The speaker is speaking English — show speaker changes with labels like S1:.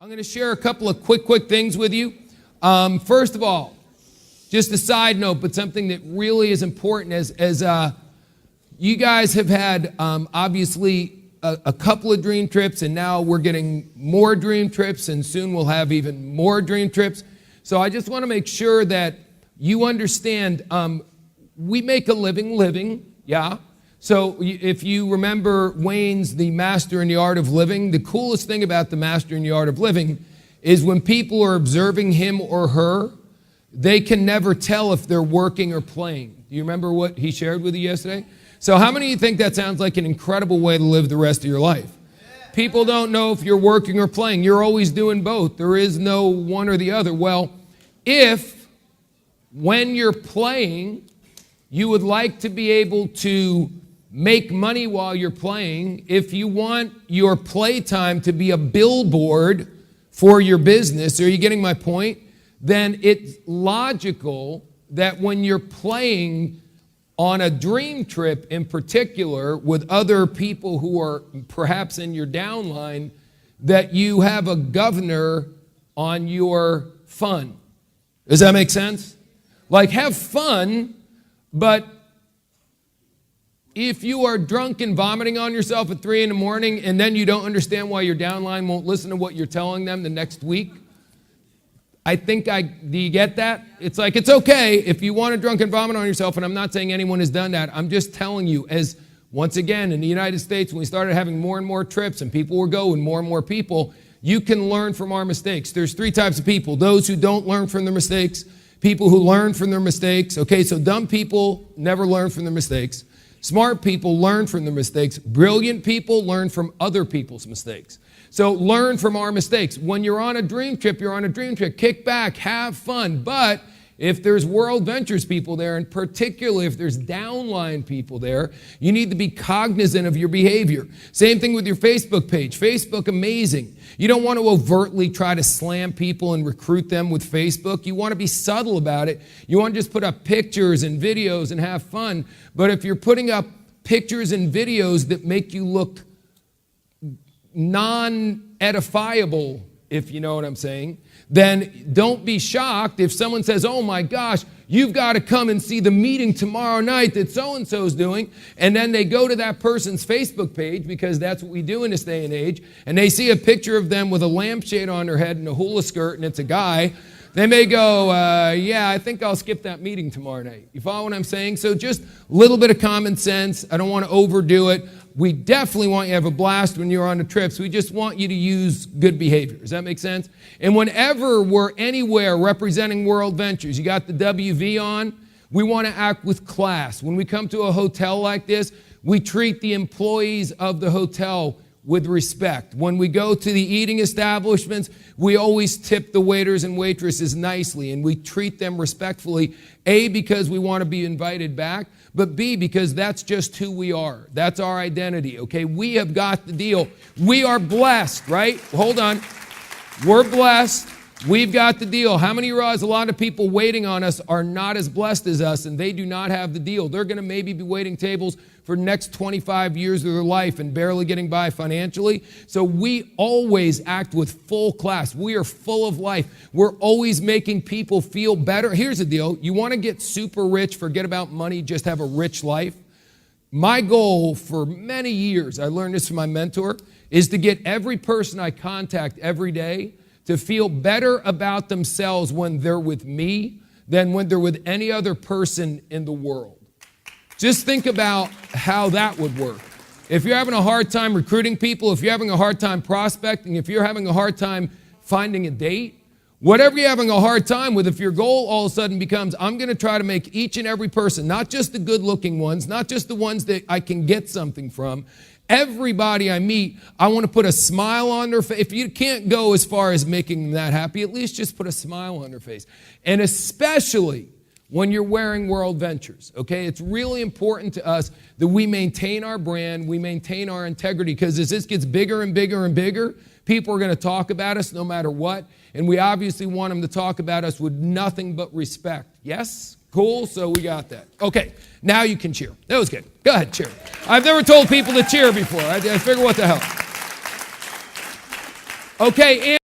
S1: I'm going to share a couple of quick things with you. First of all, just a side note, but something that really is important as you guys have had, obviously, a couple of dream trips, and now we're getting more dream trips, and soon we'll have even more dream trips. So I just want to make sure that you understand, we make a living, yeah? So if you remember Wayne's The Master in the Art of Living, the coolest thing about The Master in the Art of Living is when people are observing him or her, they can never tell if they're working or playing. Do you remember what he shared with you yesterday? So how many of you think that sounds like an incredible way to live the rest of your life? People don't know if you're working or playing. You're always doing both. There is no one or the other. Well, if when you're playing, you would like to be able to make money while you're playing, if you want your playtime to be a billboard for your business, are you getting my point? Then it's logical that when you're playing on a dream trip in particular with other people who are perhaps in your downline, that you have a governor on your fun. Does that make sense? Like, have fun, but if you are drunk and vomiting on yourself at 3 a.m. and then you don't understand why your downline won't listen to what you're telling them the next week, do you get that? It's like, it's okay if you want to drunk and vomit on yourself, and I'm not saying anyone has done that. I'm just telling you, as once again, in the United States, when we started having more and more trips and people were going, more and more people, you can learn from our mistakes. There's 3 types of people: those who don't learn from their mistakes, people who learn from their mistakes. Okay, so dumb people never learn from their mistakes. Smart people learn from their mistakes. Brilliant people learn from other people's mistakes. So learn from our mistakes. When you're on a dream trip, you're on a dream trip. Kick back, have fun. But if there's World Ventures people there, and particularly if there's downline people there, you need to be cognizant of your behavior. Same thing with your Facebook page. Facebook, amazing. You don't want to overtly try to slam people and recruit them with Facebook. You want to be subtle about it. You want to just put up pictures and videos and have fun. But if you're putting up pictures and videos that make you look non-edifiable, if you know what I'm saying, then don't be shocked if someone says, oh my gosh, you've got to come and see the meeting tomorrow night that so-and-so's doing, and then they go to that person's Facebook page, because that's what we do in this day and age, and they see a picture of them with a lampshade on their head and a hula skirt, and it's a guy. They may go, yeah, I think I'll skip that meeting tomorrow night. You follow what I'm saying? So just a little bit of common sense. I don't want to overdo it. We definitely want you to have a blast when you're on the trips. We just want you to use good behavior. Does that make sense? And whenever we're anywhere representing World Ventures, you got the WV on, we want to act with class. When we come to a hotel like this, we treat the employees of the hotel with respect. When we go to the eating establishments, we always tip the waiters and waitresses nicely, and we treat them respectfully, A, because we want to be invited back, but B, because that's just who we are. That's our identity, okay? We have got the deal. We are blessed, right? Hold on. We're blessed. We've got the deal. How many realize a lot of people waiting on us are not as blessed as us, and they do not have the deal? They're going to maybe be waiting tables for the next 25 years of their life and barely getting by financially. So we always act with full class. We are full of life. We're always making people feel better. Here's the deal. You want to get super rich, forget about money, just have a rich life. My goal for many years, I learned this from my mentor, is to get every person I contact every day to feel better about themselves when they're with me than when they're with any other person in the world. Just think about how that would work. If you're having a hard time recruiting people, if you're having a hard time prospecting, if you're having a hard time finding a date, whatever you're having a hard time with, if your goal all of a sudden becomes, I'm going to try to make each and every person, not just the good-looking ones, not just the ones that I can get something from, everybody I meet, I want to put a smile on their face. If you can't go as far as making them that happy, at least just put a smile on their face. And especially when you're wearing World Ventures, okay? It's really important to us that we maintain our brand, we maintain our integrity, because as this gets bigger and bigger and bigger, people are going to talk about us no matter what, and we obviously want them to talk about us with nothing but respect. Yes? Cool? So we got that. Okay, now you can cheer. That was good. Go ahead, cheer. I've never told people to cheer before. I figure, what the hell? Okay,